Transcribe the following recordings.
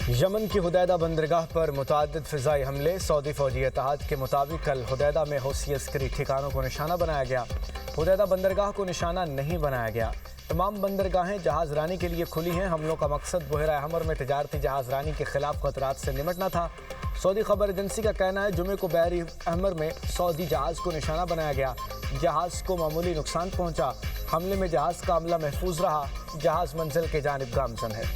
Yemen की Hudaydah बंदरगाह पर मुतअद्दिद फ़िज़ाई हमले। सऊदी फ़ौजी इत्तेहाद के मुताबिक कल हुदैदा में हौसी अस्करी ठिकानों को निशाना बनाया गया। हुदैदा बंदरगाह को निशाना नहीं बनाया गया। तमाम बंदरगाहें जहाज़ रानी के लिए खुली हैं। हमलों का मकसद बहरा हमर में तजारती जहाज़ रानी के खिलाफ खतरात से निपटना था। सऊदी खबर एजेंसी का कहना है जुमे को बहरी हमर में सऊदी जहाज़ को निशाना बनाया गया। जहाज़ को मामूली नुकसान पहुंचा। हमले में जहाज़ का अमला महफूज रहा। जहाज़ मंजिल के जानिब गामजन है।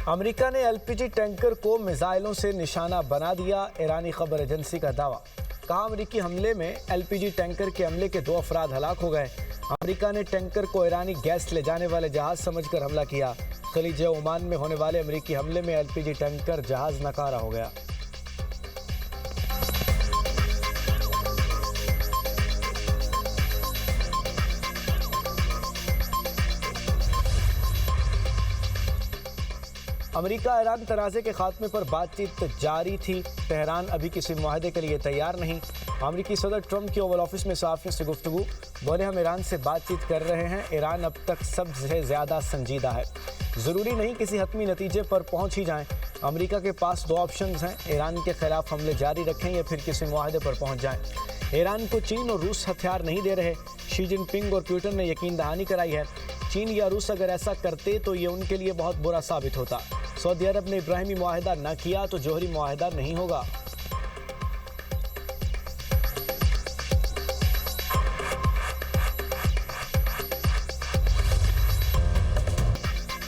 अमेरिका ने एलपीजी टैंकर को मिसाइलों से निशाना बना दिया। ईरानी खबर एजेंसी का दावा। कहा अमेरिकी हमले में एलपीजी टैंकर के हमले के 2 अफराद हलाक हो गए। अमेरिका ने टैंकर को ईरानी गैस ले जाने वाले जहाज समझकर हमला किया। खलीज ओमान में होने वाले अमेरिकी हमले में एलपीजी टैंकर जहाज नकारा हो गया। अमेरिका ईरान तनाज़े के खात्मे पर बातचीत जारी थी। तेहरान अभी किसी मुआहदे के लिए तैयार नहीं। अमेरिकी सदर ट्रंप की ओवल ऑफिस में सहाफ़ियों से गुफ्तगू। बोले हम ईरान से बातचीत कर रहे हैं। ईरान अब तक सबसे ज़्यादा संजीदा है। ज़रूरी नहीं किसी हतमी नतीजे पर पहुँच ही जाएं। अमेरिका के पास 2 ऑप्शन हैं। ईरान के खिलाफ हमले जारी रखें या फिर किसी मुआहदे पर पहुँच जाएं। ईरान को चीन और रूस हथियार नहीं दे रहे। शी जिनपिंग और पुतिन ने यकीन दहानी कराई है। चीन या रूस अगर ऐसा करते तो ये उनके लिए बहुत बुरा साबित होता। सऊदी अरब ने इब्राहिमी मुआहिदा न किया तो जोहरी मुआहिदा नहीं होगा।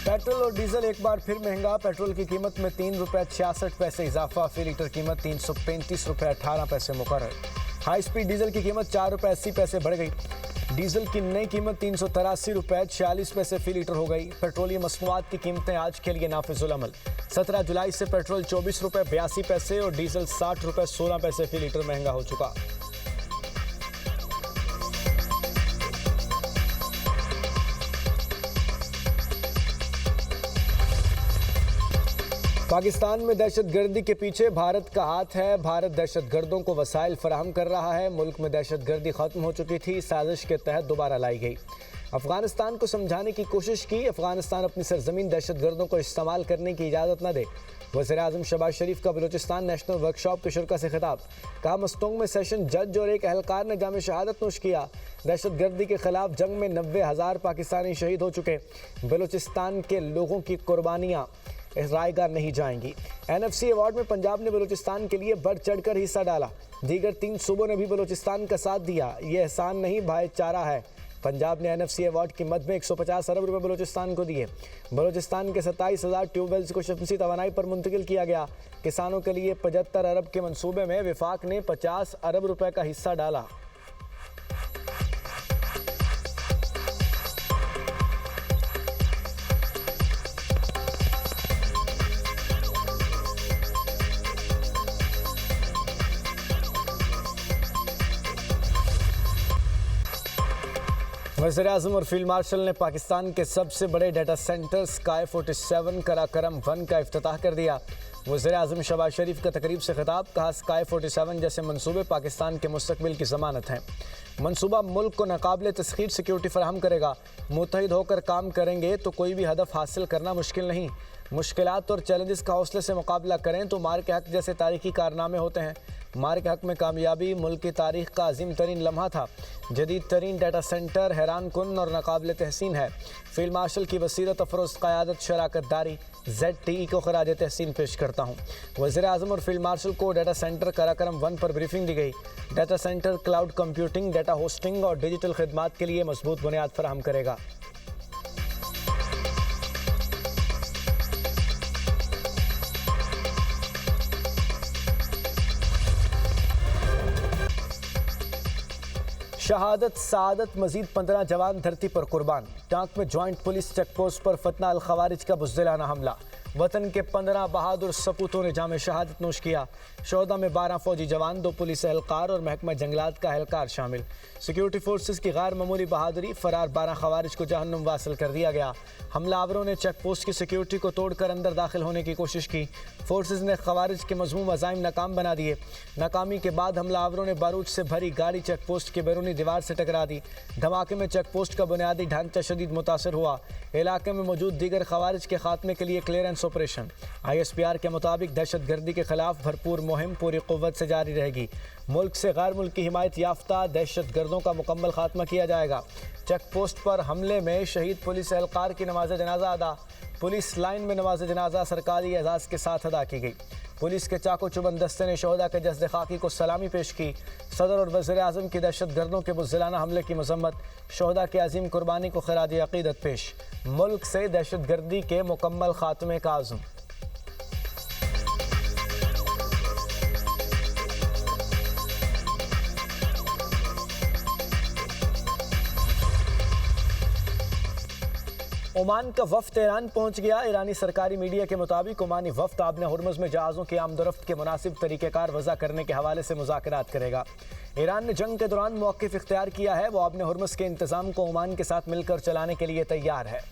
पेट्रोल और डीजल एक बार फिर महंगा। पेट्रोल की कीमत में 3 रुपये 66 पैसे इजाफा। फी लीटर कीमत 335 रुपये 18 पैसे मुकर्रर। हाई स्पीड डीजल की कीमत 4 रुपये 80 पैसे बढ़ गई। डीजल की नई कीमत 383 रुपये 46 पैसे फी लीटर हो गई। पेट्रोलियम मसनूआत की कीमतें आज के लिए नाफिजुल अमल। 17 जुलाई से पेट्रोल 24 रुपये 82 पैसे और डीजल 60 रुपये 16 पैसे फी लीटर महंगा हो चुका। पाकिस्तान में दहशतगर्दी के पीछे भारत का हाथ है। भारत दहशतगर्दों को वसाइल फराहम कर रहा है। मुल्क में दहशतगर्दी खत्म हो चुकी थी। साजिश के तहत दोबारा लाई गई। अफगानिस्तान को समझाने की कोशिश की। अफगानिस्तान अपनी सरजमीन दहशतगर्दों को इस्तेमाल करने की इजाज़त न दे। वज़ीर-ए-आज़म शहबाज शरीफ का बलूचिस्तान नेशनल वर्कशॉप के शुरा से खिताब। कहा मस्तोंग में सेशन जज और एक अहलकार ने जाम शहादत नोश किया। दहशतगर्दी के खिलाफ जंग में 90,000 पाकिस्तानी शहीद हो चुके। बलूचिस्तान के लोगों की कुर्बानियाँ रायगा नहीं जाएंगी। NFC अवार्ड में पंजाब ने बलूचिस्तान के लिए बढ़ चढ़कर हिस्सा डाला। दीगर 3 सूबों ने भी बलूचिस्तान का साथ दिया। ये एहसान नहीं भाईचारा है। पंजाब ने NFC अवार्ड की मद में 150 अरब रुपए बलूचिस्तान को दिए। बलूचिस्तान के 27,000 ट्यूबवेल्स को शमसी तवानाई पर मुंतकिल किया गया। किसानों के लिए 75 अरब के मंसूबे में विफाक ने 50 अरब रुपए का हिस्सा डाला। वज़ीर-ए-आज़म और फील्ड मार्शल ने पाकिस्तान के सबसे बड़े डाटा सेंटर स्काई 47 कराकरम 1 का इफ्तिताह कर दिया। वज़ीर-ए-आज़म शहबाज शरीफ का तकरीब से खिताब। कहा स्काई 47 जैसे मंसूबे पाकिस्तान के मुस्तकबिल की ज़मानत हैं। मंसूबा मुल्क को नाकाबिले तस्खीर सिक्योरिटी फराहम करेगा। मुत्तहिद होकर काम करेंगे तो कोई भी हदफ हासिल करना मुश्किल नहीं। मुश्किलात और चैलेंजेस का हौसले से मुकाबला करें तो मार के हक जैसे तारीखी कारनामे होते हैं। मार के हक में कामयाबी मुल्क की तारीख का अजीम तरीन लम्हा था। जदीद तरीन डाटा सेंटर हैरान कुन और नाकाबिल तहसीन है। फील्ड मार्शल की बसीरत अफरोज़ क़यादत शराकत दारी ZTE को खराज तहसीन पेश करता हूँ। वज़ीर-ए-आज़म और फील्ड मार्शल को डाटा सेंटर कराकरम 1 पर ब्रीफिंग दी गई। Data centre cloud computing, data hosting और डिजिटल खिदमात के लिए मजबूत बुनियाद फराहम करेगा। शहादत सादत मजीद 15 जवान धरती पर कुर्बान। टांक में जॉइंट पुलिस चेक पोस्ट पर फतना अल खवारिज का बुज़दिलाना हमला। वतन के 15 बहादुर सपूतों ने जाम शहादत नोश किया। शोहदा में 12 फौजी जवान, 2 पुलिस एहलकार और महकमा जंगलात का एहलकार शामिल। सिक्योरिटी फोर्सेस की गैर मामूली बहादुरी, फरार 12 खवारिज को जहन्नुम वासिल कर दिया गया। हमलावरों ने चेक पोस्ट की सिक्योरिटी को तोड़कर अंदर दाखिल होने की कोशिश की। फोर्सेस ने खवारिज के मजमूम अज़ाइम नाकाम बना दिए। नाकामी के बाद हमलावरों ने बारूद से भरी गाड़ी चेक पोस्ट की बैरूनी दीवार से टकरा दी। धमाके में चेक पोस्ट का बुनियादी ढांचा शदीद मुतासर हुआ। इलाके में मौजूद दीगर खवारिज के खात्मे के लिए क्लियरेंस ऑपरेशन। ISPR के मुताबिक दहशतगर्दी के खिलाफ भरपूर मुहिम पूरी कुव्वत से जारी रहेगी। मुल्क से गैर मुल्की हिमायत याफ्ता दहशतगर्दों का मुकम्मल खात्मा किया जाएगा। चेक पोस्ट पर हमले में शहीद पुलिस एहलकार की नमाज जनाजा अदा। पुलिस लाइन में नमाज जनाजा सरकारी एजाज़ के साथ अदा की गई। पुलिस के चाको चुबंद दस्ते ने शोहदा के जस्द खाकी को सलामी पेश की। सदर और वज़ीर आज़म की दहशतगर्दों के बुज़दिलाना हमले की मजम्मत। शोहदा के अजीम कुर्बानी को खिराज अक़ीदत पेश। मुल्क से दहशतगर्दी के मुकम्मल खात्मे का आज़म। ओमान का वफ्द ईरान पहुंच गया। ईरानी सरकारी मीडिया के मुताबिक ओमानी वफ्द आबने हुर्मुज़ में जहाज़ों की आमदोरफ्त के मुनासिब तरीक़ेकार वज़ा करने के हवाले से मुज़ाकरात करेगा। ईरान ने जंग के दौरान मौक़िफ़ इख्तियार किया है। वो आबने हुर्मुज़ के इंतज़ाम को ओमान के साथ मिलकर चलाने के लिए तैयार है।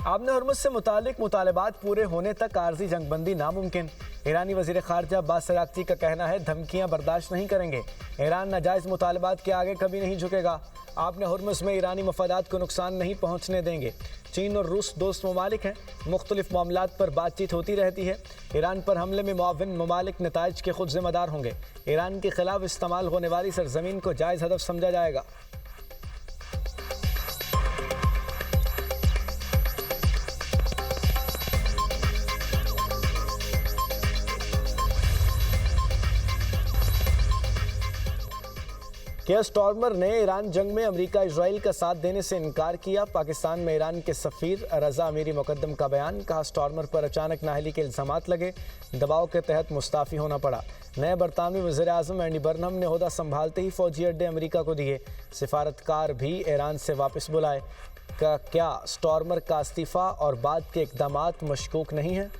आबने हुर्मुज़ से मुतालिक मुतालबात पूरे होने तक आर्जी जंगबंदी नामुमकिन। ईरानी वज़ीर ख़ारजा अब्बास अराग़ची का कहना है, धमकियां बर्दाश्त नहीं करेंगे। ईरान नाजायज़ मुतालबात के आगे कभी नहीं झुकेगा। आबने हुर्मुज़ में ईरानी मफादात को नुकसान नहीं पहुँचने देंगे। चीन और रूस दोस्त ममालिक हैं। मुख्तलिफ मामलात पर बातचीत होती रहती है। ईरान पर हमले में मुआविन ममालिक नताइज के खुद ज़िम्मेदार होंगे। ईरान के खिलाफ इस्तेमाल होने वाली सरजमीन को जायज़ हदफ समझा जाएगा। केयर स्टार्मर ने ईरान जंग में अमेरिका इजराइल का साथ देने से इनकार किया। पाकिस्तान में ईरान के सफ़ीर रज़ा अमीरी मुकद्दम का बयान। कहा, स्टार्मर पर अचानक नाअहली के इल्ज़ामात लगे, दबाव के तहत मुस्ताफ़ी होना पड़ा। नए बरतानवी वज़ीर आज़म एंडी बर्नहम ने ओहदा संभालते ही फ़ौजी अड्डे अमेरिका को दिए। सिफारतकार भी ईरान से वापस बुलाए। क्या स्टार्मर का इस्तीफ़ा और बाद के इक़दामात मशकूक नहीं है?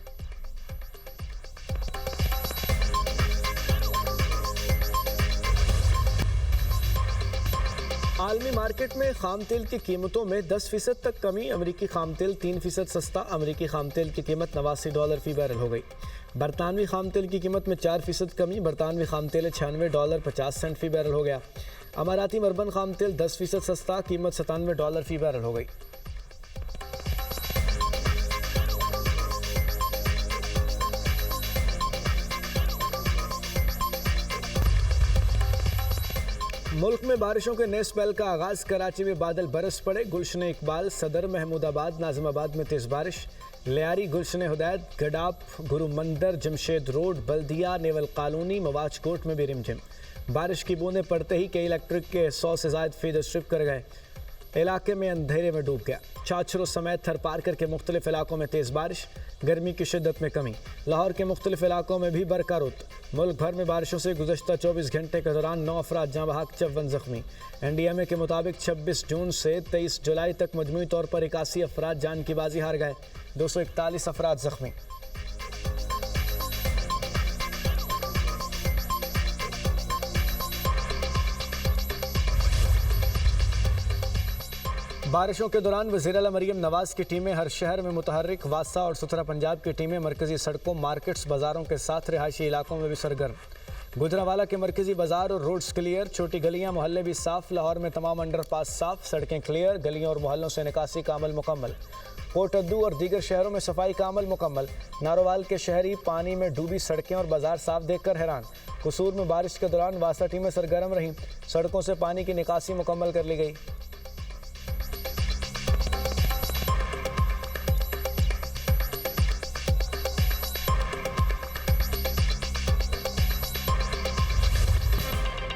आलमी मार्केट में खाम तेल की कीमतों में 10% तक कमी। अमरीकी खाम तेल 3% सस्ता। अमरीकी खाम तेल की कीमत $89 फ़ी बैरल हो गई। बरतानवी खाम तेल की कीमत में 4% कमी। बरतानवी खाम तेल $96.50 फ़ी बैरल हो गया। अमाराती मरबन खाम तेल 10% सस्ता, कीमत $97 फ़ी बैरल हो गई। मुल्क में बारिशों के नए स्पेल का आगाज़। कराची में बादल बरस पड़े। गुलशन इकबाल, सदर, महमूदाबाद, नाजिमाबाद में तेज़ बारिश। लियारी, गुलशन हुदैत, गडाप, गुरु मंदिर, जमशेद रोड, बल्दिया, नेवल कॉलोनी, मवाज कोट में भी रिमझिम बारिश की बूंदें पड़ते ही कई इलेक्ट्रिक के 100 से ज़ायद फीडर स्ट्रिप कर गए। इलाके में अंधेरे में डूब गया। छाछरों समेत थरपारकर के मुख्तलिफ इलाकों में तेज़ बारिश। गर्मी की शिद्दत में कमी। लाहौर के मुख्तलिफ इलाकों में भी बरका रुत। मुल्क भर में बारिशों से गुज़श्ता 24 घंटे के दौरान 9 अफराद जाँ बहक, 54 ज़ख्मी। NDMA के मुताबिक 26 जून से 23 जुलाई तक मजमूई तौर पर 81 अफराद जान की बाजी हार गए, 241 अफराद ज़ख्मी। बारिशों के दौरान वज़ीर आला मरीम नवाज़ की टीमें हर शहर में मुतहर्रिक। वासा और सुथरा पंजाब की टीमें मरकज़ी सड़कों, मार्केट्स, बाज़ारों के साथ रिहायशी इलाकों में भी सरगर्म। गुजरांवाला के मरकज़ी बाज़ार और रोड्स क्लियर। छोटी गलियां, मोहल्ले भी साफ़। लाहौर में तमाम अंडरपास साफ़, सड़कें क्लियर। गलियों और मोहल्लों से निकासी का अमल मुकम्मल। कोटद्दू और दीगर शहरों में सफाई का अमल मुकम्मल। नारोवाल के शहरी पानी में डूबी सड़कें और बाज़ार साफ देखकर हैरान। कसूर में बारिश के दौरान वासा टीमें सरगर्म रहीं। सड़कों से पानी की निकासी मुकम्मल कर ली गई।